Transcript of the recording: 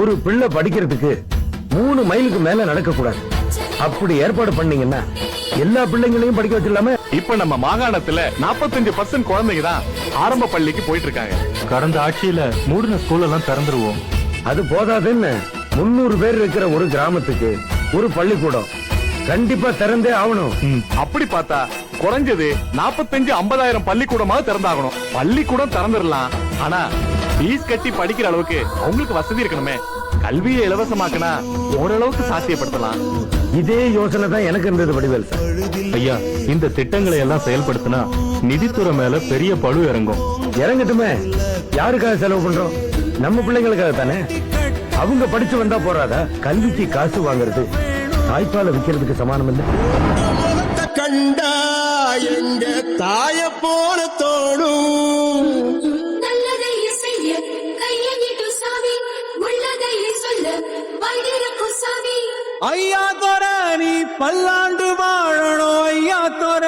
ஒரு பிள்ளை படிக்கிறதுக்கு 3 மைலுக்கு மேல நடக்க கூடாது. அப்படி ஏற்பாடு பண்ணீங்கன்னா எல்லா பிள்ளைங்களையும் படிக்க வச்சிடலாமே. இப்ப நம்ம மாகாணத்துல 45% குழந்தைங்க தான் ஆரம்ப பள்ளிக்கு போயிட்டு இருக்காங்க. கடந்த ஆட்சியில மூடின ஸ்கூல் எல்லாம் திறந்துருவோம். அது போதாதுன்னு 300 பேர் இருக்கிற ஒரு கிராமத்துக்கு ஒரு பள்ளிக்கூடம் கண்டிப்பா திறந்தே ஆகணும். அப்படி பார்த்தா குறைஞ்சது 45-50,000 பள்ளிக்கூடமாவது திறந்தாகணும். பள்ளிக்கூடம் திறந்துடலாம், ஆனா ஃபீஸ் கட்டி படிக்கிற அளவுக்கு அவங்களுக்கு வசதி இருக்கணுமே. கல்வியை இலவசமாக்கினா ஓரளவுக்கு சாத்தியப்படுத்தலாம். இதே யோசனை தான் எனக்கு இருந்தது வடிவேல் சார். ஐயா, இந்த திட்டங்களை எல்லாம் செயல்படுத்தினா நிதித்துறை மேல பெரிய பழு இறங்கும். இறங்கட்டுமே, யாருக்காக செலவு பண்றோம்? நம்ம பிள்ளைங்களுக்காக தானே. அவங்க படிச்சு வந்தா போறாதா? கல்விக்கு காசு வாங்குறது தாய்ப்பால விக்கிறதுக்கு சமானம் இல்லை. கண்டா எங்க தாய போல தோணும். ஐயா தோர நீ பல்லாண்டு வாழணும். ஐயா தோர